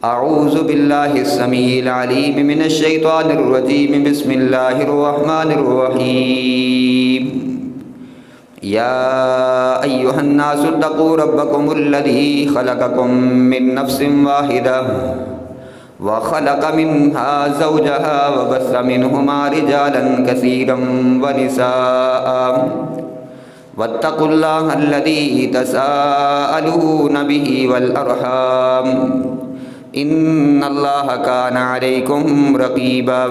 اعوذ باللہ السمیع العلیم من الشیطان الرجیم بسم اللہ الرحمن الرحیم یا ایہا الناس اتقوا ربکم الذی خلقکم من نفس واحدہ وخلق منها زوجها وبث منهما رجالا كثيرا ونساء واتقوا الله الذي تساءلون به والأرحام إن الله كان عليكم رقيبا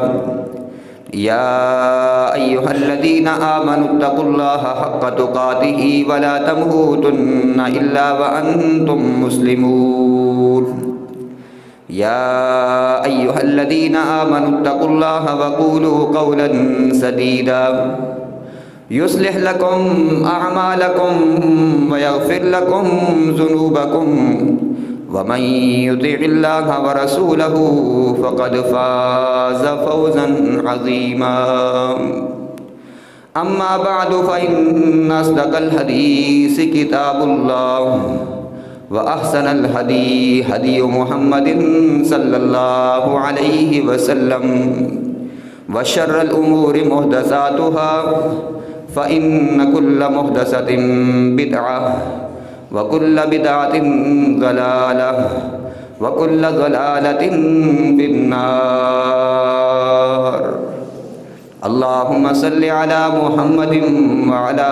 يا أيها الذين آمنوا اتقوا الله حق تقاته ولا تموتن إلا وأنتم مسلمون يا أيها الذين آمنوا اتقوا الله وقولوا قولا سديدا يصلح لكم أعمالكم ويغفر لكم ذنوبكم ومن يطع الله ورسوله فقد فاز فوزا عظيما أما بعد فإن أصدق الحديث كتاب الله وأحسن الهدي هدي محمد صلى الله عليه وسلم وشر الأمور محدثاتها فإن كل محدثة بدعة وكل بدعة ضلالة وكل ضلالة في النار اللهم صل على محمد وعلى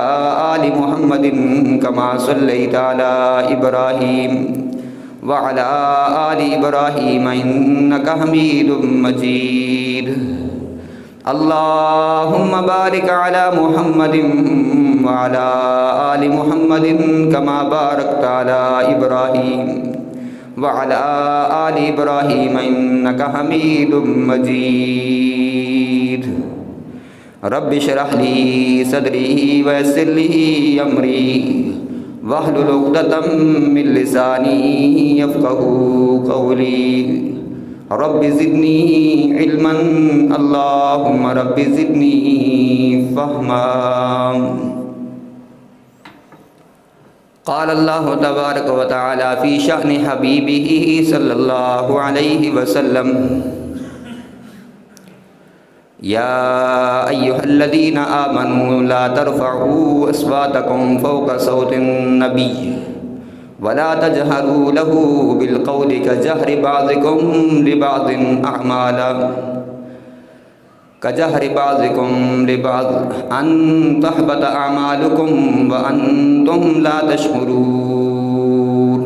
آل محمد كما صليت على إبراهيم وعلى آل إبراهيم إنك حميد مجيد اللهم بارك على محمد وعلى آل محمد كما باركت على إبراهيم وعلى آل إبراهيم إنك حميد مجيد رب اشرح لي صدري ويسر لي أمري واحلل عقدة من لساني يفقهوا قولي رب زدني علما اللهم رب زدني فهما قال الله تبارك وتعالى في شأن حبيبه صلى الله عليه وسلم يا أيها الذين آمنوا لا ترفعوا أصواتكم فوق صوت النبي ولا تجهروا له بالقول كجهر بعضكم لبعض لبعض أن تحبط أعمالكم وأنتم لا تشعرون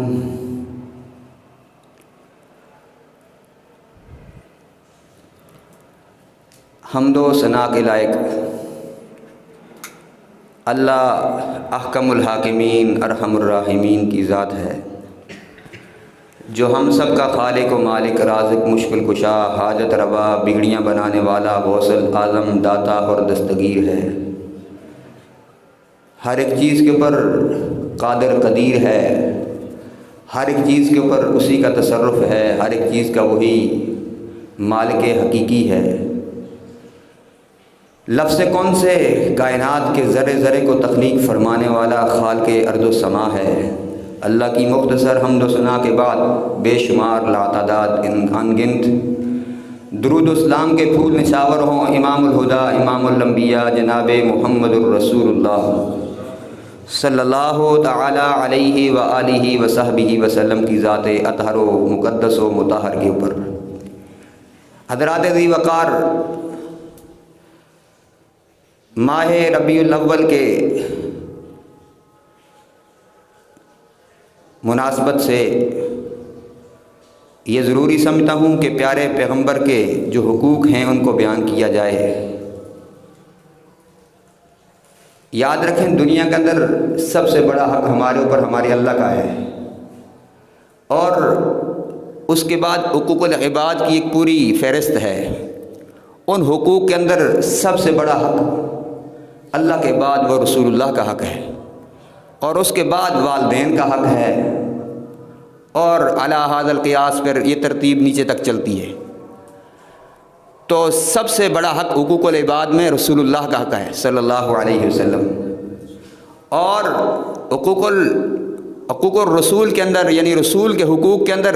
حمد و ثنا کے لائق اللہ احکم الحاکمین ارحم الراحمین کی ذات ہے جو ہم سب کا خالق و مالک رازق مشکل کشا حاجت روا بگڑیاں بنانے والا غوث اعظم داتا اور دستگیر ہے، ہر ایک چیز کے اوپر قادر قدیر ہے، ہر ایک چیز کے اوپر اسی کا تصرف ہے، ہر ایک چیز کا وہی مالک حقیقی ہے۔ لفظ کون سے کائنات کے ذرے ذرے کو تخلیق فرمانے والا خالق ارض و سما ہے۔ اللہ کی مختصر حمد و ثنا کے بعد بے شمار لاتعداد انگنت درود و اسلام کے پھول نچھاور ہوں امام الہدا امام الانبیاء جناب محمد الرسول اللہ صلی اللہ تعالی علیہ وآلہ وصحبہ وسلم کی ذات اطہر و مقدس و مطہر کے اوپر۔ حضرات ذی وقار، ماہ ربیع الاول کے مناسبت سے یہ ضروری سمجھتا ہوں کہ پیارے پیغمبر کے جو حقوق ہیں ان کو بیان کیا جائے۔ یاد رکھیں دنیا کے اندر سب سے بڑا حق ہمارے اوپر ہمارے اللہ کا ہے، اور اس کے بعد حقوق العباد کی ایک پوری فہرست ہے۔ ان حقوق کے اندر سب سے بڑا حق اللہ کے بعد وہ رسول اللہ کا حق ہے، اور اس کے بعد والدین کا حق ہے، اور علی ھذا القیاس پر یہ ترتیب نیچے تک چلتی ہے۔ تو سب سے بڑا حق حقوق العباد میں رسول اللہ کا حق ہے صلی اللہ علیہ وسلم، اور حقوق الرسول کے اندر یعنی رسول کے حقوق کے اندر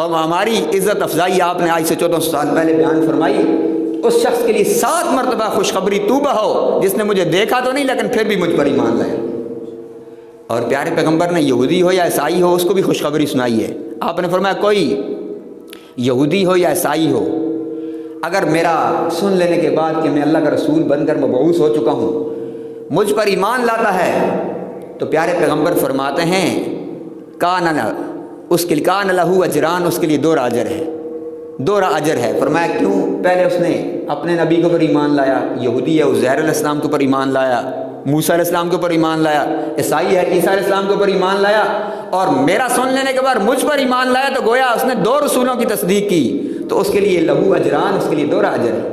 اور ہماری عزت افزائی آپ نے آج سے 1400 سال پہلے بیان فرمائی، اس شخص کے لیے 7 مرتبہ خوشخبری توبہ ہو جس نے مجھے دیکھا تو نہیں لیکن پھر بھی مجھ پر ایمان لایا۔ اور پیارے پیغمبر نے یہودی ہو یا عیسائی ہو اس کو بھی خوشخبری سنائی ہے۔ آپ نے فرمایا کوئی یہودی ہو یا عیسائی ہو اگر میرا سن لینے کے بعد کہ میں اللہ کا رسول بن کر مبعوث ہو چکا ہوں مجھ پر ایمان لاتا ہے تو پیارے پیغمبر فرماتے ہیں اس کے کان لہو اجران، اس کے لیے 2 اجر ہے، 2 اجر ہے۔ فرمایا کیوں؟ پہلے اس نے اپنے نبی کے اوپر ایمان لایا، یہودی ہے عزیر علیہ السلام کے اوپر ایمان لایا، موسیٰ علیہ السلام کے اوپر ایمان لایا، عیسائی ہے عیسیٰ علیہ السلام کے اوپر ایمان لایا، اور میرا سن لینے کے بعد مجھ پر ایمان لایا تو گویا اس نے 2 رسولوں کی تصدیق کی، تو اس کے لیے لہو اجران، اس کے لیے 2 اجر ہے۔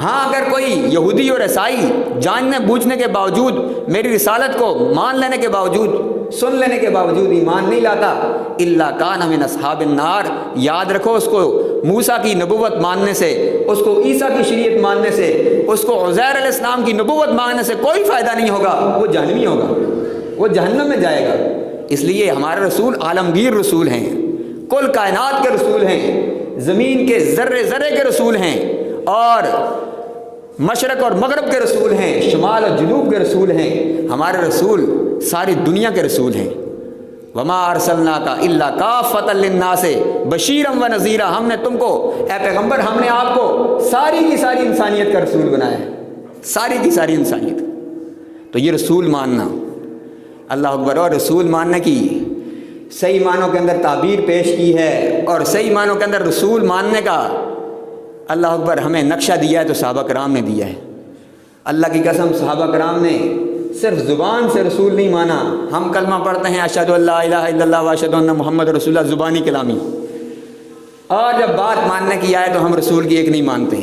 ہاں اگر کوئی یہودی اور عیسائی جاننے بوجھنے کے باوجود میری رسالت کو مان لینے کے باوجود سن لینے کے باوجود ایمان نہیں لاتا، الا کان من اصحاب النار، یاد رکھو اس کو موسیٰ کی نبوت ماننے سے، اس کو عیسیٰ کی شریعت ماننے سے، اس کو عزیر علیہ السلام کی نبوت ماننے سے کوئی فائدہ نہیں ہوگا، وہ جہنمی ہوگا، وہ جہنم میں جائے گا۔ اس لیے ہمارے رسول عالمگیر رسول ہیں، کل کائنات کے رسول ہیں، زمین کے ذرے ذرے کے رسول ہیں، اور مشرق اور مغرب کے رسول ہیں، شمال اور جنوب کے رسول ہیں۔ ہمارے رسول ساری دنیا کے رسول ہیں۔ وما ارسلناک الا کافۃ للناس بشیرا ونذیرا، ہم نے تم کو اے پیغمبر، ہم نے آپ کو ساری کی ساری انسانیت کا رسول بنایا ہے، ساری کی ساری انسانیت۔ تو یہ رسول ماننا، اللہ اکبر، اور رسول ماننے کی صحیح معنوں کے اندر تعبیر پیش کی ہے، اور صحیح معنوں کے اندر رسول ماننے کا اللہ اکبر ہمیں نقشہ دیا ہے تو صحابہ کرام نے دیا ہے۔ اللہ کی قسم صحابہ کرام نے صرف زبان سے رسول نہیں مانا۔ ہم کلمہ پڑھتے ہیں اشہد ان لا الہ الا اللہ و اشہد ان محمد رسول اللہ، زبانی کلامی، اور جب بات ماننے کی آئے تو ہم رسول کی ایک نہیں مانتے۔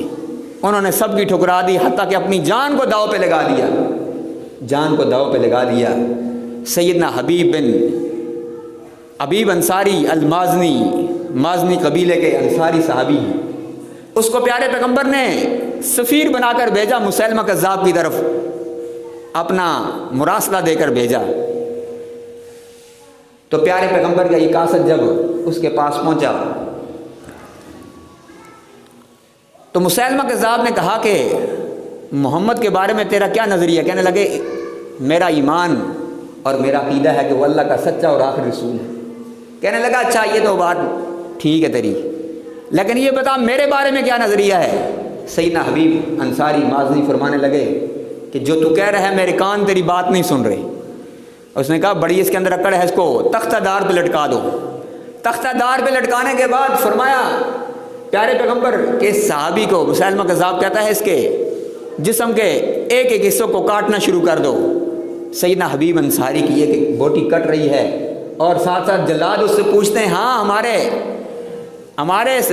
انہوں نے سب کی ٹھکرا دی، حتیٰ کہ اپنی جان کو داؤ پہ لگا دیا، جان کو داؤ پہ لگا دیا۔ سیدنا حبیب بن حبیب انصاری المازنی، مازنی قبیلے کے انصاری صحابی ہیں، اس کو پیارے پیغمبر نے سفیر بنا کر بھیجا مسیلمہ کذاب کی طرف، اپنا مراسلہ دے کر بھیجا۔ تو پیارے پیغمبر کا یہ قاصد جب اس کے پاس پہنچا تو مسیلمہ کذاب نے کہا کہ محمد کے بارے میں تیرا کیا نظریہ؟ کہنے لگے میرا ایمان اور میرا عقیدہ ہے کہ وہ اللہ کا سچا اور آخری رسول ہے۔ کہنے لگا اچھا یہ تو بات ٹھیک ہے تیری، لیکن یہ بتا میرے بارے میں کیا نظریہ ہے؟ سیدنا حبیب انصاری مازنی فرمانے لگے کہ جو تو کہہ رہا ہے میرے کان تیری بات نہیں سن رہے۔ اس نے کہا بڑی اس کے اندر اکڑ ہے، اس کو تختہ دار پہ لٹکا دو۔ تختہ دار پہ لٹکانے کے بعد فرمایا پیارے پیغمبر کہ اس صحابی کو، مسیلمہ کذاب کہتا ہے، اس کے جسم کے ایک ایک حصوں کو کاٹنا شروع کر دو۔ سیدنا حبیب انصاری کی ایک ایک بوٹی کٹ رہی ہے، اور ساتھ ساتھ جلاد اس سے پوچھتے ہیں ہاں ہمارے اس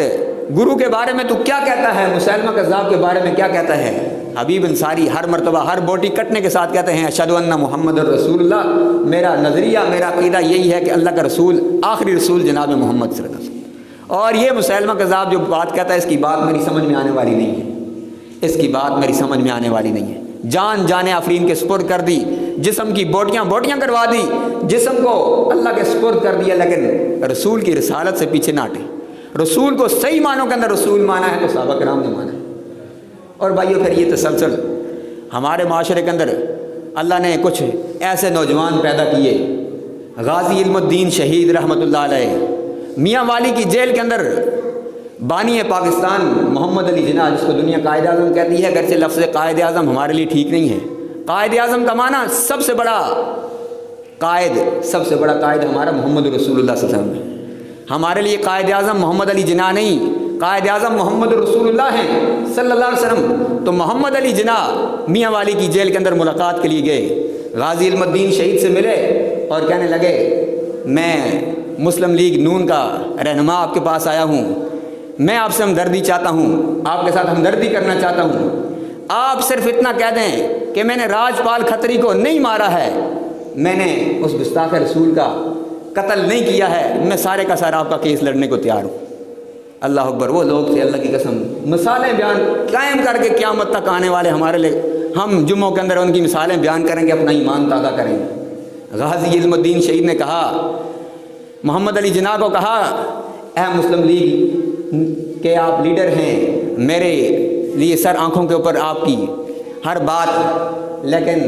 گرو کے بارے میں تو کیا کہتا ہے؟ مسیلمہ کذاب کے بارے میں کیا کہتا ہے؟ حبیب انصاری ہر مرتبہ ہر بوٹی کٹنے کے ساتھ کہتے ہیں اشہد ان محمد رسول اللہ، میرا نظریہ میرا عقیدہ یہی ہے کہ اللہ کا رسول آخری رسول جناب محمد صلی اللہ علیہ وسلم۔ اور یہ مسیلمہ کذاب جو بات کہتا ہے اس کی بات میری سمجھ میں آنے والی نہیں ہے، اس کی بات میری سمجھ میں آنے والی نہیں ہے۔ جان آفرین کے سپرد کر دی، جسم کی بوٹیاں کروا دی، جسم کو اللہ کے سپرد کر دیا، لیکن رسول کی رسالت سے پیچھے نہ ہٹے۔ رسول کو صحیح معنوں کے اندر رسول مانا ہے تو صحابہ کرام نے مانا ہے۔ اور بھائیو پھر یہ تسلسل ہمارے معاشرے کے اندر اللہ نے کچھ ایسے نوجوان پیدا کیے، غازی علم الدین شہید رحمۃ اللہ علیہ، میاں والی کی جیل کے اندر بانی پاکستان محمد علی جناح، جس کو دنیا قائد اعظم کہتی ہے، اگرچہ لفظ قائد اعظم ہمارے لیے ٹھیک نہیں ہے۔ قائد اعظم کا معنی سب سے بڑا قائد ہمارا محمد رسول اللہ صلی اللہ علیہ وسلم ہے۔ ہمارے لیے قائد اعظم محمد علی جناح نہیں، قائد اعظم محمد رسول اللہ ہیں صلی اللہ علیہ وسلم۔ تو محمد علی جناح میاں والی کی جیل کے اندر ملاقات کے لیے گئے، غازی علم الدین شہید سے ملے اور کہنے لگے میں مسلم لیگ نون کا رہنما آپ کے پاس آیا ہوں، میں آپ سے ہمدردی چاہتا ہوں، آپ کے ساتھ ہمدردی کرنا چاہتا ہوں، آپ صرف اتنا کہہ دیں کہ میں نے راجپال کھتری کو نہیں مارا ہے، میں نے اس گستاخ رسول کا قتل نہیں کیا ہے، میں سارے کا سارا آپ کا کیس لڑنے کو تیار ہوں۔ اللہ اکبر، وہ لوگ تھے اللہ کی قسم، مثالیں بیان قائم کر کے قیامت تک آنے والے ہمارے لیے، ہم جمعوں کے اندر ان کی مثالیں بیان کریں گے، اپنا ایمان تازہ کریں گے۔ غازی علم الدین شہید نے کہا، محمد علی جناح کو کہا اہم مسلم لیگ کے آپ لیڈر ہیں، میرے لیے سر آنکھوں کے اوپر آپ کی ہر بات، لیکن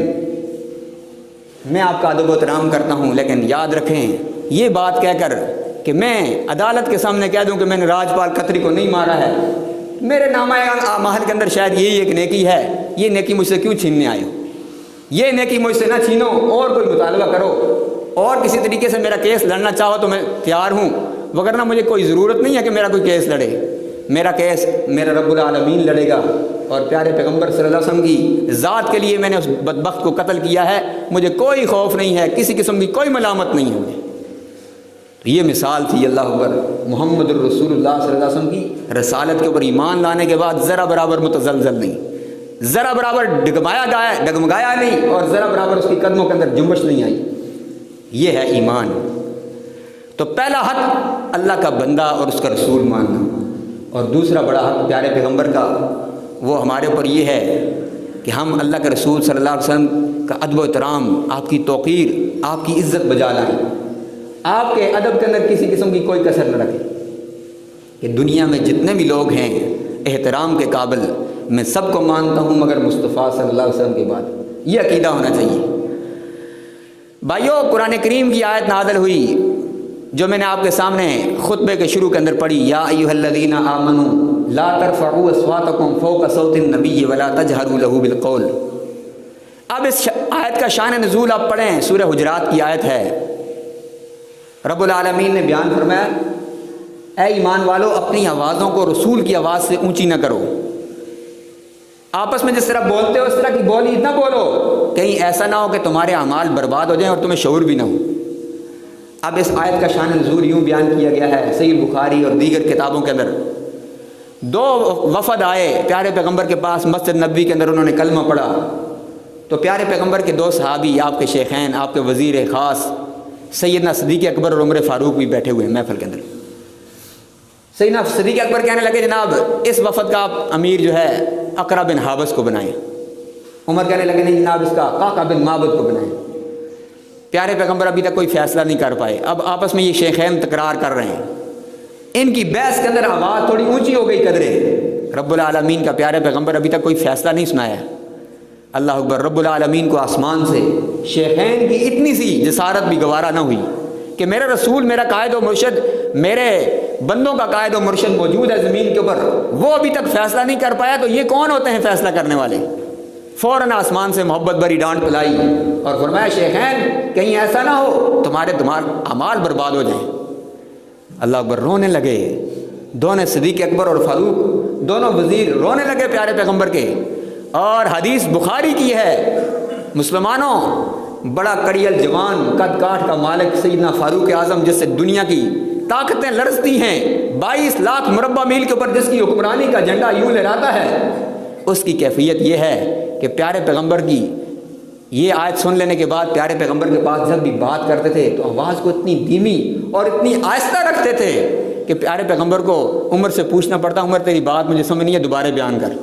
میں آپ کا ادب و احترام کرتا ہوں، لیکن یاد رکھیں یہ بات کہہ کر کہ میں عدالت کے سامنے کہہ دوں کہ میں نے راجپال کھتری کو نہیں مارا ہے، میرے نامہ اعمال کے اندر شاید یہی ایک نیکی ہے، یہ نیکی مجھ سے کیوں چھیننے آئے ہو؟ یہ نیکی مجھ سے نہ چھینو، اور کوئی مطالبہ کرو، اور کسی طریقے سے میرا کیس لڑنا چاہو تو میں تیار ہوں، وگرنہ مجھے کوئی ضرورت نہیں ہے کہ میرا کوئی کیس لڑے، میرا کیس میرا رب العالمین لڑے گا، اور پیارے پیغمبر صلی اللہ علیہ وسلم کی ذات کے لیے میں نے اس بدبخت کو قتل کیا ہے، مجھے کوئی خوف نہیں ہے، کسی قسم کی کوئی ملامت نہیں ہے مجھے۔ تو یہ مثال تھی اللہ اکبر محمد الرسول اللہ صلی اللہ علیہ وسلم کی رسالت کے اوپر ایمان لانے کے بعد ذرا برابر متزلزل نہیں، ذرا برابر ڈگمگایا نہیں، اور ذرا برابر اس کی قدموں کے اندر جنبش نہیں آئی۔ یہ ہے ایمان۔ تو پہلا حق اللہ کا بندہ اور اس کا رسول ماننا، اور دوسرا بڑا حق پیارے پیغمبر کا وہ ہمارے اوپر یہ ہے کہ ہم اللہ کے رسول صلی اللہ علیہ وسلم کا ادب و احترام، آپ کی توقیر، آپ کی عزت بجا لائیں، آپ کے ادب کے اندر کسی قسم کی کوئی کسر نہ رکھیں، کہ دنیا میں جتنے بھی لوگ ہیں احترام کے قابل، میں سب کو مانتا ہوں مگر مصطفیٰ صلی اللہ علیہ وسلم کی بات، یہ عقیدہ ہونا چاہیے۔ بھائیو، قرآن کریم کی آیت نازل ہوئی جو میں نے آپ کے سامنے خطبے کے شروع کے اندر پڑھی، یا ایھا الذین آمنوا لا ترفعوا اصواتکم فوق صوت النبی ولا تجہروا له بالقول۔ اب اس آیت کا شان نزول آپ پڑھیں، سورہ حجرات کی آیت ہے۔ رب العالمین نے بیان فرمایا، اے ایمان والو اپنی آوازوں کو رسول کی آواز سے اونچی نہ کرو، آپس میں جس طرح بولتے ہو اس طرح کی بولی نہ بولو، کہیں ایسا نہ ہو کہ تمہارے اعمال برباد ہو جائیں اور تمہیں شعور بھی نہ ہو۔ اب اس آیت کا شان نزول یوں بیان کیا گیا ہے صحیح بخاری اور دیگر کتابوں کے اندر، دو وفد آئے پیارے پیغمبر کے پاس مسجد نبوی کے اندر، انہوں نے کلمہ پڑھا، تو پیارے پیغمبر کے دو صحابی، آپ کے شیخین، آپ کے وزیر خاص سیدنا صدیق اکبر اور عمر فاروق بھی بیٹھے ہوئے ہیں محفل کے اندر۔ سیدنا صدیق اکبر کہنے لگے جناب اس وفد کا آپ امیر جو ہے اقرا بن حابس کو بنائیں۔ عمر کہنے لگے نہیں جناب اس کا قعقاع بن معبد کو بنائیں۔ پیارے پیغمبر ابھی تک کوئی فیصلہ نہیں کر پائے، اب آپس میں یہ شیخین تکرار کر رہے ہیں، ان کی بحث کے اندر آواز تھوڑی اونچی ہو گئی قدرے، رب العالمین کا پیارے پیغمبر ابھی تک کوئی فیصلہ نہیں سنایا۔ اللہ اکبر، رب العالمین کو آسمان سے شیخین کی اتنی سی جسارت بھی گوارا نہ ہوئی کہ میرا رسول، میرا قائد و مرشد، میرے بندوں کا قائد و مرشد موجود ہے زمین کے اوپر، وہ ابھی تک فیصلہ نہیں کر پایا تو یہ کون ہوتے ہیں فیصلہ کرنے والے؟ فوراً آسمان سے محبت بری ڈانٹ پلائی اور فرمایا شیخین کہیں ایسا نہ ہو تمہارے اعمال برباد ہو جائیں۔ اللہ اکبر، رونے لگے دونوں، صدیق اکبر اور فاروق دونوں وزیر رونے لگے پیارے پیغمبر کے، اور حدیث بخاری کی ہے۔ مسلمانوں، بڑا کڑیل جوان قد کاٹ کا مالک سیدنا فاروق اعظم، جس سے دنیا کی طاقتیں لرزتی ہیں، 22 لاکھ مربع میل کے اوپر جس کی حکمرانی کا جھنڈا یوں لہراتا ہے، اس کی کیفیت یہ ہے کہ پیارے پیغمبر کی یہ آیت سن لینے کے بعد پیارے پیغمبر کے پاس جب بھی بات کرتے تھے تو آواز کو اتنی دھیمی اور اتنی آہستہ رکھتے تھے کہ پیارے پیغمبر کو عمر سے پوچھنا پڑتا، عمر تیری بات مجھے سمجھ نہیں ہے، دوبارہ بیان کر۔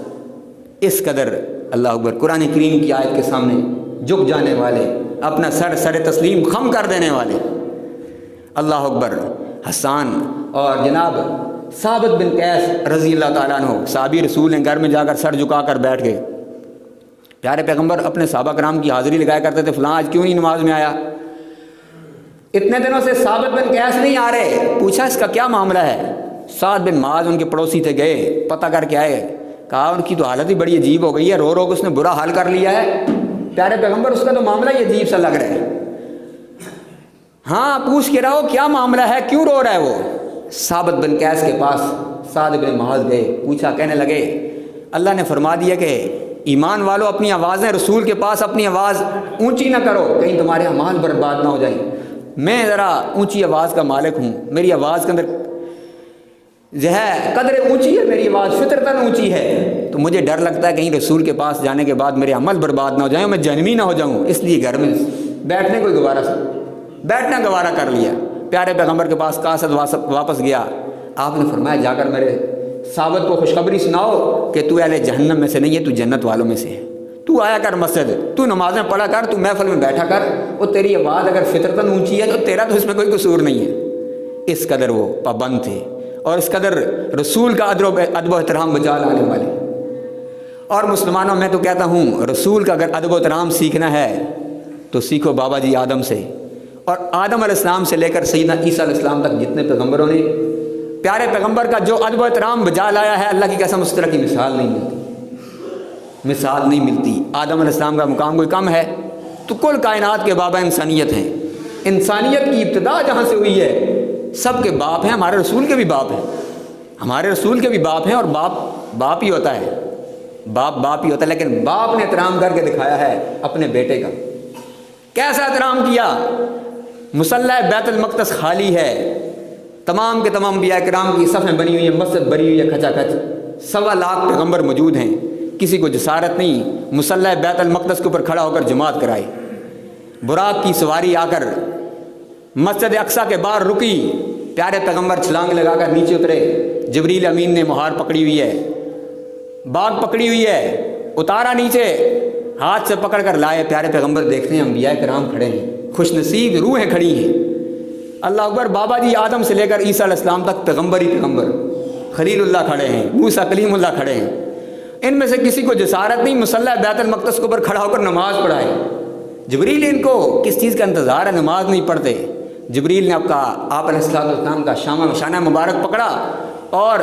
اس قدر اللہ اکبر قرآن کریم کی آیت کے سامنے جھک جانے والے، اپنا سر تسلیم خم کر دینے والے۔ اللہ اکبر، حسان اور جناب ثابت بن قیس رضی اللہ تعالیٰ عنہ صحابی رسول ہیں، گھر میں جا کر سر جھکا کر بیٹھ گئے۔ پیارے پیغمبر اپنے صحابہ کرام کی حاضری لگایا کرتے تھے، فلاں آج کیوں نہیں نماز میں آیا؟ اتنے دنوں سے ثابت بن قیس نہیں آ رہے، پوچھا اس کا کیا معاملہ ہے؟ سعد بن معاذ ان کے پڑوسی تھے، گئے پتہ کر کے آئے، کہا ان کی تو حالت ہی بڑی عجیب ہو گئی ہے، رو رو کے اس نے برا حال کر لیا ہے۔ پیارے پیغمبر اس کا تو معاملہ ہی عجیب سا لگ رہا ہے، ہاں پوچھ کے رہو کیا معاملہ ہے، کیوں رو رہا ہے وہ؟ ثابت بن قیس کے پاس سعد بن معاذ گئے، پوچھا، کہنے لگے اللہ نے فرما دیا کہ ایمان والو اپنی آوازیں رسول کے پاس اپنی آواز اونچی نہ کرو، کہیں تمہارے اعمال برباد نہ ہو جائیں۔ میں ذرا اونچی آواز کا مالک ہوں، میری آواز کے اندر جو ہے قدر اونچی ہے، میری آواز فطرتاً اونچی ہے، تو مجھے ڈر لگتا ہے کہیں رسول کے پاس جانے کے بعد میرے عمل برباد نہ ہو جائیں، میں جہنمی نہ ہو جاؤں، اس لیے گھر میں بیٹھنا گوارا کر لیا۔ پیارے پیغمبر کے پاس قاصد واپس گیا، آپ نے فرمایا جا کر میرے ثابت کو خوشخبری سناؤ کہ تو اہل جہنم میں سے نہیں ہے، تو جنت والوں میں سے ہے، تو آیا کر مسجد، تو نمازیں پڑھا کر، تو محفل میں بیٹھا کر، وہ تیری آواز اگر فطرتاً اونچی ہے تو تیرا تو اس میں کوئی قصور نہیں ہے۔ اس قدر وہ پابند تھے۔ اور اس قدر رسول کا ادب و احترام بچا لانے والے. اور مسلمانوں میں تو کہتا ہوں رسول کا اگر ادب و احترام سیکھنا ہے تو سیکھو بابا جی آدم سے. اور آدم علیہ السلام سے لے کر سیدنا عیسیٰ علیہ السلام تک جتنے پیغمبروں نے پیارے پیغمبر کا جو ادب و احترام بجا لایا ہے، اللہ کی قسم اس طرح کی مثال نہیں ملتی. آدم علیہ السلام کا مقام کوئی کم ہے؟ تو کل کائنات کے بابا انسانیت ہیں. انسانیت کی ابتدا جہاں سے ہوئی ہے سب کے باپ ہیں. ہمارے رسول کے بھی باپ ہیں، ہمارے رسول کے بھی باپ ہیں. اور باپ ہی ہوتا ہے، باپ ہی ہوتا ہے. لیکن باپ نے احترام کر کے دکھایا ہے اپنے بیٹے کا. کیسا احترام کیا؟ مصلی بیت المقدس خالی ہے، تمام کے تمام انبیاء کرام کی صفیں بنی ہوئی ہیں، مسجد بنی ہوئی ہے کھچا کھچ، 1.25 لاکھ پیغمبر موجود ہیں. کسی کو جسارت نہیں مصلی بیت المقدس کے اوپر کھڑا ہو کر جماعت کرائی. براق کی سواری آ کر مسجد اقصیٰ کے باہر رکی، پیارے پیغمبر چھلانگ لگا کر نیچے اترے. جبریل امین نے مہار پکڑی ہوئی ہے، باغ پکڑی ہوئی ہے، اتارا نیچے، ہاتھ سے پکڑ کر لائے. پیارے پیغمبر دیکھتے ہیں انبیاء کرام کھڑے ہیں، خوش نصیب روحیں کھڑی ہیں. اللہ اکبر. بابا جی آدم سے لے کر عیسیٰ علیہ السلام تک پیغمبر ہی پیغمبر. خلیل اللہ کھڑے ہیں، موسیٰ کلیم اللہ کھڑے ہیں. ان میں سے کسی کو جسارت نہیں مصلی بیت المقدس کے اوپر کھڑا ہو کر نماز پڑھائے. جبریل ان کو کس چیز کا انتظار ہے؟ نماز نہیں پڑھتے. جبریل نے آپ علیہ السلام کا شانہ مبارک پکڑا اور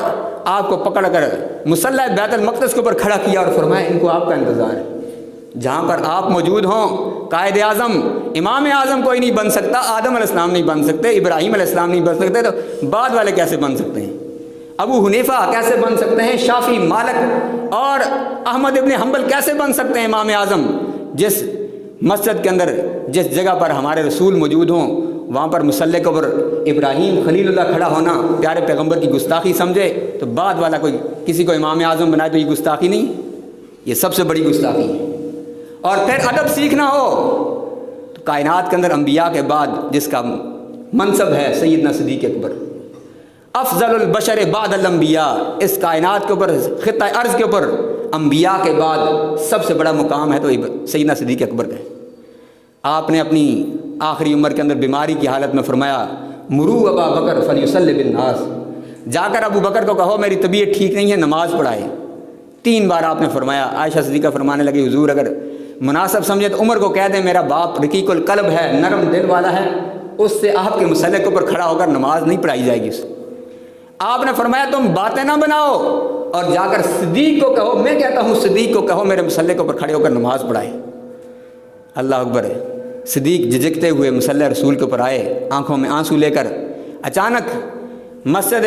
آپ کو پکڑ کر مصلی بیت المقدس کے اوپر کھڑا کیا اور فرمایا ان کو آپ کا انتظار ہے. جہاں پر آپ موجود ہوں قائد اعظم امام اعظم کوئی نہیں بن سکتا. آدم علیہ السلام نہیں بن سکتے، ابراہیم علیہ السلام نہیں بن سکتے، تو بعد والے کیسے بن سکتے ہیں؟ ابو حنیفہ کیسے بن سکتے ہیں؟ شافعی، مالک اور احمد ابن حنبل کیسے بن سکتے ہیں امام اعظم؟ جس مسجد کے اندر جس جگہ پر ہمارے رسول موجود ہوں وہاں پر مصلی کے اوپر ابراہیم خلیل اللہ کھڑا ہونا پیارے پیغمبر کی گستاخی سمجھے تو بعد والا کوئی کسی کو امام اعظم بنائے تو یہ گستاخی نہیں؟ یہ سب سے بڑی گستاخی ہے. اور پھر ادب سیکھنا ہو تو کائنات کے اندر انبیاء کے بعد جس کا منصب ہے سیدنا صدیق اکبر، افضل البشر بعد الانبیاء. اس کائنات کے اوپر خطہ ارض کے اوپر انبیاء کے بعد سب سے بڑا مقام ہے تو سیدنا صدیق اکبر کا ہے. آپ نے اپنی آخری عمر کے اندر بیماری کی حالت میں فرمایا مرو ابا بکر فلیصلی بالناس. جا کر ابو بکر کو کہو میری طبیعت ٹھیک نہیں ہے، نماز پڑھائے. 3 بار آپ نے فرمایا. عائشہ صدیقہ فرمانے لگی حضور اگر مناسب سمجھے تو عمر کو کہہ دیں میرا باپ رقیق القلب ہے، نرم دل والا ہے، اس سے آپ کے مصلی کے اوپر کھڑا ہو کر نماز نہیں پڑھائی جائے گی اس. آپ نے فرمایا تم باتیں نہ بناؤ اور جا کر صدیق کو کہو، میں کہتا ہوں صدیق کو کہو میرے مصلی کے اوپر کھڑے ہو کر نماز پڑھائے. اللہ اکبر ہے. صدیق جھجکتے ہوئے مصلی رسول کے اوپر آئے، آنکھوں میں آنسو لے کر. اچانک مسجد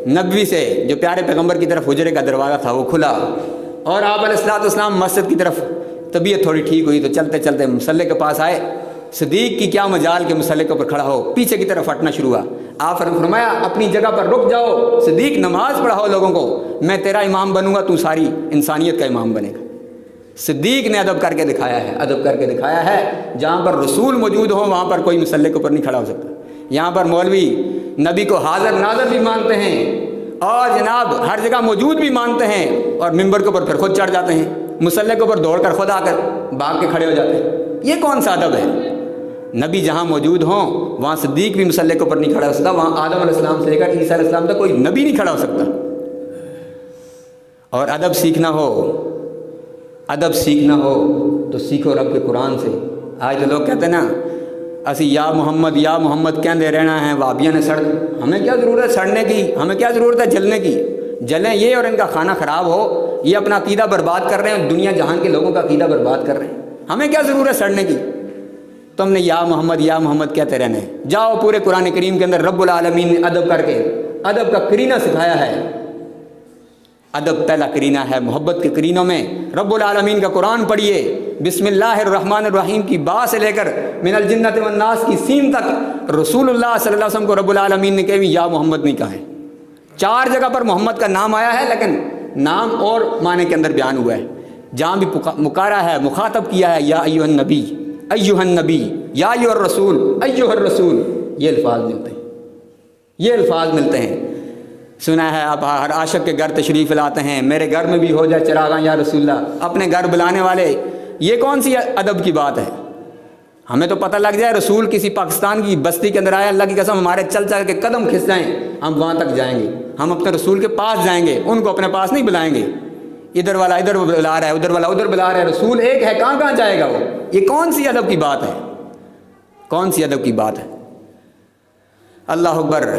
نبوی سے جو پیارے پیغمبر کی طرف حجرے کا دروازہ تھا وہ کھلا اور آپ علیہ السلام مسجد کی طرف طبیعت تھوڑی ٹھیک ہوئی تو چلتے چلتے مصلی کے پاس آئے. صدیق کی کیا مجال کے مصلی کے اوپر کھڑا ہو، پیچھے کی طرف ہٹنا شروع ہوا. آپ نے فرمایا اپنی جگہ پر رک جاؤ صدیق، نماز پڑھاؤ لوگوں کو، میں تیرا امام بنوں گا، تو ساری انسانیت کا امام بنے گا. صدیق نے ادب کر کے دکھایا ہے، ادب کر کے دکھایا ہے. جہاں پر رسول موجود ہو وہاں پر کوئی مصلی کے اوپر نہیں کھڑا ہو سکتا. یہاں پر مولوی نبی کو حاضر ناظر بھی مانتے ہیں اور جناب ہر جگہ موجود بھی مانتے ہیں اور ممبر کے اوپر پھر خود چڑھ جاتے ہیں، مصلی کے اوپر دوڑ کر خود آ کر بھاگ کے کھڑے ہو جاتے ہیں. یہ کون سا ادب ہے؟ نبی جہاں موجود ہوں وہاں صدیق بھی مصلی کے اوپر نہیں کھڑا ہو سکتا، وہاں آدم علیہ السلام سے لے کر عیسیٰ علیہ السلام تک کوئی نبی نہیں کھڑا ہو سکتا. اور ادب سیکھنا ہو، ادب سیکھنا ہو تو سیکھو رب کے قرآن سے. آج تو لوگ کہتے ہیں نا اسی یا محمد کہندے رہنا ہے، وہابیاں نے سڑ، ہمیں کیا ضرورت ہے سڑنے کی، ہمیں کیا ضرورت ہے جلنے کی؟ جلیں یہ اور ان کا کھانا خراب ہو، یہ اپنا عقیدہ برباد کر رہے ہیں، دنیا جہان کے لوگوں کا عقیدہ برباد کر رہے ہیں، ہمیں کیا ضرورت ہے سڑنے کی؟ تم نے یا محمد کہتے رہنے. جاؤ پورے قرآن کریم کے اندر رب العالمین نے ادب کر کے ادب کا کرینہ سکھایا ہے. ادب پہلا کرینہ ہے. محبت کے کرینوں میں رب العالمین کا قرآن پڑھیے. بسم اللہ الرحمن الرحیم کی با سے لے کر من الجنت والناس کی سین تک رسول اللہ صلی اللہ علیہ وسلم کو رب العالمین نے کبھی یا محمد نہیں کہا ہے. 4 جگہ پر محمد کا نام آیا ہے لیکن نام اور معنی کے اندر بیان ہوا ہے. جہاں بھی مکارا ہے، مخاطب کیا ہے، یا ایھا النبی، ایھا النبی، یا ایھا الرسول، ایھا الرسول، یہ الفاظ ملتے ہیں، یہ الفاظ ملتے ہیں. سنا ہے آپ ہر عاشق کے گھر تشریف لاتے ہیں، میرے گھر میں بھی ہو جائے چراغاں یا رسول اللہ. اپنے گھر بلانے والے، یہ کون سی ادب کی بات ہے؟ ہمیں تو پتہ لگ جائے رسول کسی پاکستان کی بستی کے اندر آیا، اللہ کی قسم ہمارے چل چل کے قدم کھس جائیں، ہم وہاں تک جائیں گے، ہم اپنے رسول کے پاس جائیں گے، ان کو اپنے پاس نہیں بلائیں گے۔ ادھر والا ادھر بلا رہا ہے، ادھر والا ادھر بلا رہا ہے، رسول ایک ہے، کہاں کہاں جائے گا وہ؟ یہ کون سی ادب کی بات ہے؟ کون سی ادب کی بات ہے؟ اللہ اکبر۔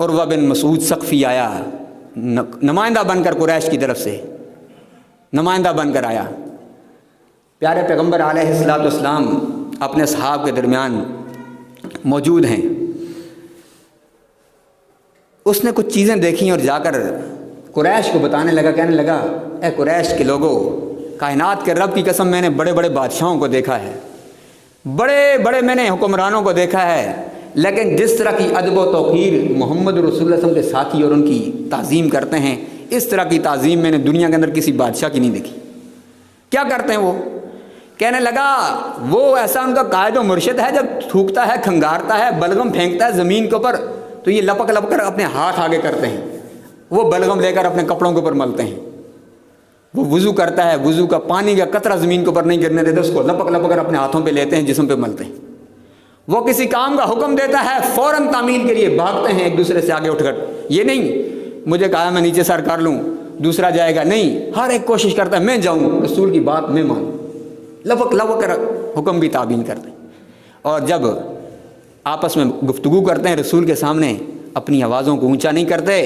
عروہ بن مسعود ثقفی آیا نمائندہ بن کر، قریش کی طرف سے نمائندہ بن کر آیا۔ پیارے پیغمبر علیہ الصلوۃ والسلام اپنے اصحاب کے درمیان موجود ہیں۔ اس نے کچھ چیزیں دیکھیں اور جا کر قریش کو بتانے لگا، کہنے لگا اے قریش کے لوگوں، کائنات کے رب کی قسم میں نے بڑے بڑے بادشاہوں کو دیکھا ہے، بڑے بڑے میں نے حکمرانوں کو دیکھا ہے، لیکن جس طرح کی ادب و توقیر محمد رسول اللہ صلی اللہ علیہ وسلم کے ساتھی اور ان کی تعظیم کرتے ہیں، اس طرح کی تعظیم میں نے دنیا کے اندر کسی بادشاہ کی نہیں دیکھی۔ کیا کرتے ہیں وہ؟ کہنے لگا وہ ایسا ان کا قائد و مرشد ہے، جب تھوکتا ہے، کھنگارتا ہے، بلغم پھینکتا ہے زمین کے اوپر تو یہ لپک لپک کر اپنے ہاتھ آگے کرتے ہیں، وہ بلغم لے کر اپنے کپڑوں کے اوپر ملتے ہیں۔ وہ وضو کرتا ہے، وضو کا پانی کا قطرہ زمین کے اوپر نہیں گرنے دیتے، اس کو لپک لپک کر اپنے ہاتھوں پہ لیتے ہیں، جسم پہ ملتے ہیں۔ وہ کسی کام کا حکم دیتا ہے، فوراً تعمیل کے لیے بھاگتے ہیں ایک دوسرے سے آگے اٹھ کر۔ یہ نہیں مجھے کہا میں نیچے سر کر لوں، دوسرا جائے گا، نہیں، ہر ایک کوشش کرتا ہے میں جاؤں، رسول کی بات میں مانوں، لپک لپک کر حکم بھی تعمیل کرتے ہیں۔ اور جب آپس میں گفتگو کرتے ہیں رسول کے سامنے اپنی آوازوں کو اونچا نہیں کرتے،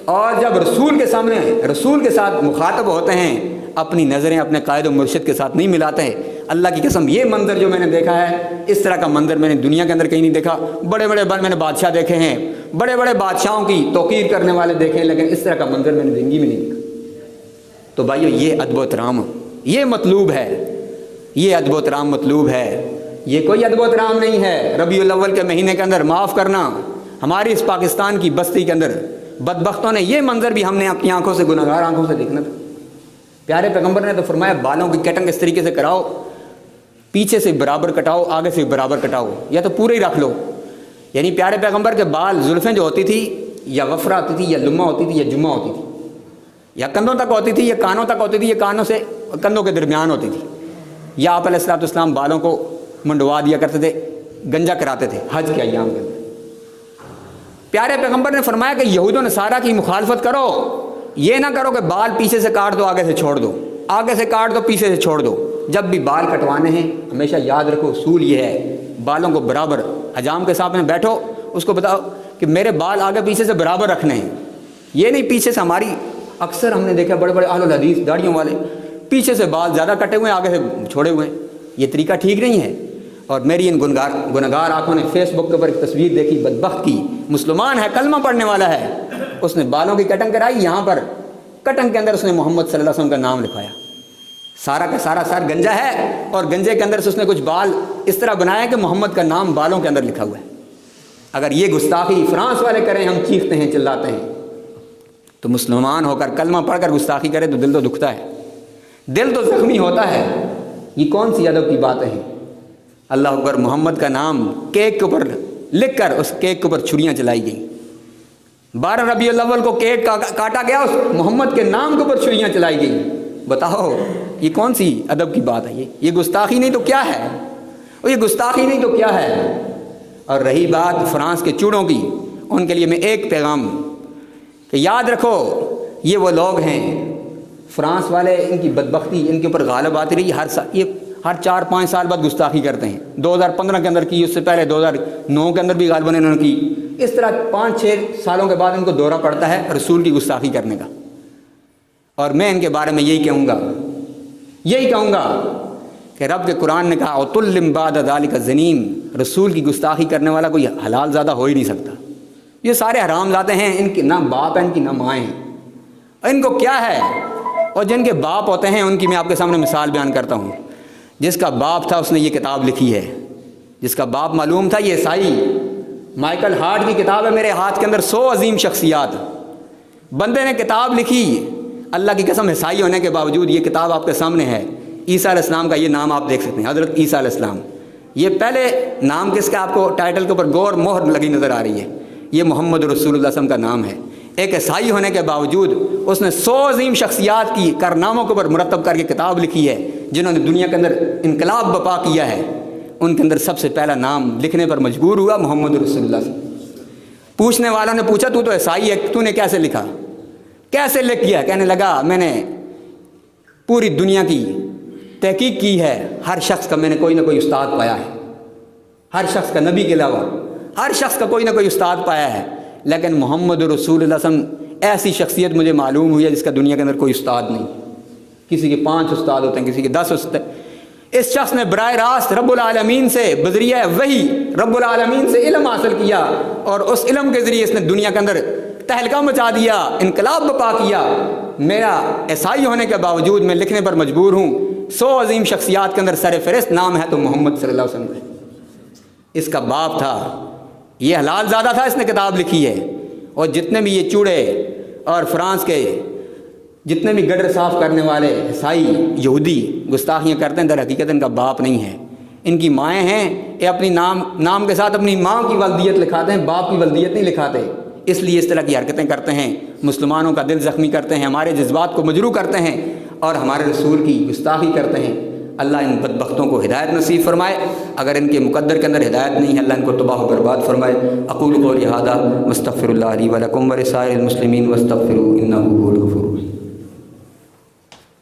اور جب رسول کے سامنے رسول کے ساتھ مخاطب ہوتے ہیں اپنی نظریں اپنے قائد و مرشد کے ساتھ نہیں ملاتے ہیں۔ اللہ کی قسم یہ منظر جو میں نے دیکھا ہے، اس طرح کا منظر میں نے دنیا کے اندر کہیں نہیں دیکھا۔ بڑے بڑے میں نے بادشاہ دیکھے ہیں، بڑے بڑے بادشاہوں کی توقیر کرنے والے دیکھے ہیں، لیکن اس طرح کا منظر میں نے زندگی میں نہیں دیکھا۔ تو بھائیو یہ ادب و احترام یہ مطلوب ہے، یہ ادب و احترام مطلوب ہے، یہ کوئی ادب و احترام نہیں ہے۔ ربیع الاول کے مہینے کے اندر معاف کرنا، ہماری اس پاکستان کی بستی کے اندر بدبختوں نے یہ منظر بھی ہم نے اپنی آنکھوں سے، گناہگار آنکھوں سے دیکھنا تھا۔ پیارے پیغمبر نے تو فرمایا بالوں کی کٹنگ اس طریقے سے کراؤ، پیچھے سے برابر کٹاؤ، آگے سے برابر کٹاؤ، یا تو پورے ہی رکھ لو۔ یعنی پیارے پیغمبر کے بال، زلفیں جو ہوتی تھی یا وفرہ ہوتی تھی یا لمہ ہوتی تھی یا جمعہ ہوتی تھی، یا کندھوں تک ہوتی تھی یا کانوں تک ہوتی تھی یا کانوں سے کندھوں کے درمیان ہوتی تھی، یا آپ علیہ الصلوۃ والسلام بالوں کو منڈوا دیا کرتے تھے، گنجا کراتے تھے حج کے ایام کے اندر۔ پیارے پیغمبر نے فرمایا کہ یہود و نصارہ کی مخالفت کرو، یہ نہ کرو کہ بال پیچھے سے کاٹ دو آگے سے چھوڑ دو، آگے سے کاٹ دو پیچھے سے چھوڑ دو۔ جب بھی بال کٹوانے ہیں ہمیشہ یاد رکھو اصول یہ ہے، بالوں کو برابر حجام کے سامنے بیٹھو، اس کو بتاؤ کہ میرے بال آگے پیچھے سے برابر رکھنے ہیں۔ یہ نہیں پیچھے سے، ہماری اکثر ہم نے دیکھا بڑے بڑے اہل الحدیث داڑھیوں والے پیچھے سے بال زیادہ کٹے ہوئے ہیں، آگے سے چھوڑے ہوئے ہیں، یہ طریقہ ٹھیک نہیں ہے۔ اور میری ان گنہگار آنکھوں نے فیس بک کے اوپر ایک تصویر دیکھی، بدبخت کی، مسلمان ہے، کلمہ پڑھنے والا ہے، اس نے بالوں کی کٹنگ کرائی، یہاں پر کٹنگ کے اندر اس نے محمد صلی اللہ علیہ وسلم کا نام لکھوایا، سارا کا سارا سر گنجا ہے، اور گنجے کے اندر سے اس نے کچھ بال اس طرح بنایا کہ محمد کا نام بالوں کے اندر لکھا ہوا ہے۔ اگر یہ گستاخی فرانس والے کریں، ہم چیختے ہیں چلاتے ہیں، تو مسلمان ہو کر کلمہ پڑھ کر گستاخی کرے تو دل تو دکھتا ہے، دل تو زخمی ہوتا ہے۔ یہ کون سی ادب کی باتیں ہیں؟ اللہ اکبر۔ محمد کا نام کیک کے اوپر لکھ کر اس کیک کے اوپر چھریاں چلائی گئیں۔ 12 ربیع الاول کو کیک کاٹا گیا، اس محمد کے نام کے اوپر چھریاں چلائی گئیں۔ بتاؤ یہ کون سی ادب کی بات ہے؟ یہ گستاخی نہیں تو کیا ہے؟ اور یہ گستاخی نہیں تو کیا ہے؟ اور رہی بات فرانس کے چوڑوں کی، ان کے لیے میں ایک پیغام کہ یاد رکھو یہ وہ لوگ ہیں، فرانس والے، ان کی بدبختی ان کے اوپر غالب آتی رہی ہر سال، یہ ہر 4-5 سال بعد گستاخی کرتے ہیں۔ 2015 کے اندر کی، اس سے پہلے 2009 کے اندر بھی غالباً انہوں نے کی، اس طرح 5-6 سالوں کے بعد ان کو دورہ پڑتا ہے رسول کی گستاخی کرنے کا۔ اور میں ان کے بارے میں یہی کہوں گا کہ رب کے قرآن نے کہا عُتُلٍّ بَعْدَ ذَلِكَ زَنِيمٌ، رسول کی گستاخی کرنے والا کوئی حلال زادہ ہو ہی نہیں سکتا۔ یہ سارے حرام زادے ہیں، ان کی نہ باپ ہے، ان کی نہ مائیں ہیں، ان کو کیا ہے؟ اور جن کے باپ ہوتے ہیں ان کی میں آپ کے سامنے مثال بیان کرتا ہوں۔ جس کا باپ تھا اس نے یہ کتاب لکھی ہے، جس کا باپ معلوم تھا، یہ عیسائی مائیکل ہارٹ کی کتاب ہے میرے ہاتھ کے اندر، 100 عظیم شخصیات، بندے نے کتاب لکھی، اللہ کی قسم عیسائی ہونے کے باوجود یہ کتاب آپ کے سامنے ہے۔ عیسیٰ علیہ السلام کا یہ نام آپ دیکھ سکتے ہیں، حضرت عیسیٰ علیہ السلام۔ یہ پہلے نام کس کا آپ کو ٹائٹل کے اوپر غور مہر لگی نظر آ رہی ہے، یہ محمد رسول اللہ صلی اللہ علیہ وسلم کا نام ہے۔ ایک عیسائی ہونے کے باوجود اس نے 100 عظیم شخصیات کی کارناموں کے اوپر مرتب کر کے کتاب لکھی ہے، جنہوں نے دنیا کے اندر انقلاب بپا کیا ہے۔ ان کے اندر سب سے پہلا نام لکھنے پر مجبور ہوا محمد رسول اللہ سے۔ پوچھنے والوں نے پوچھا تو عیسائی ہے، تو نے کیسے لکھا، کیسے لکھ کیا؟ کہنے لگا میں نے پوری دنیا کی تحقیق کی ہے، ہر شخص کا میں نے کوئی نہ کوئی استاد پایا ہے، ہر شخص کا، نبی کے علاوہ ہر شخص کا کوئی نہ کوئی استاد پایا ہے، لیکن محمد رسول اللہ صلی اللہ علیہ وسلم ایسی شخصیت مجھے معلوم ہوئی ہے جس کا دنیا کے اندر کوئی استاد نہیں۔ کسی کے 5 استاد ہوتے ہیں، کسی کے 10 استاد۔ اس شخص نے براہ راست رب العالمین سے بذریعہ وحی رب العالمین سے علم حاصل کیا، اور اس علم کے ذریعے اس نے دنیا کے اندر تہلکہ مچا دیا، انقلاب برپا کیا۔ میرا عیسائی ہونے کے باوجود میں لکھنے پر مجبور ہوں۔ 100 عظیم شخصیات کے اندر سر فہرست نام ہے تو محمد صلی اللہ علیہ وسلم کا۔ اس کا باپ تھا، یہ حلال زادہ تھا، اس نے کتاب لکھی ہے۔ اور جتنے بھی یہ چوڑے اور فرانس کے جتنے بھی گڈر صاف کرنے والے عیسائی یہودی گستاخیاں کرتے ہیں، در حقیقت ان کا باپ نہیں ہے، ان کی مائیں ہیں۔ یہ اپنی نام کے ساتھ اپنی ماں کی ولدیت لکھاتے ہیں، باپ کی ولدیت نہیں لکھاتے، اس لیے اس طرح کی حرکتیں کرتے ہیں، مسلمانوں کا دل زخمی کرتے ہیں، ہمارے جذبات کو مجروح کرتے ہیں اور ہمارے رسول کی گستاخی کرتے ہیں۔ اللہ ان بدبختوں کو ہدایت نصیب فرمائے، اگر ان کے مقدر کے اندر ہدایت نہیں ہے اللہ ان کو تباہ و برباد فرمائے۔ اقول قولی ھذا واستغفر اللہ لی ولکم ولسائر المسلمین واستغفروہ انہ ھو الغفور الرحیم۔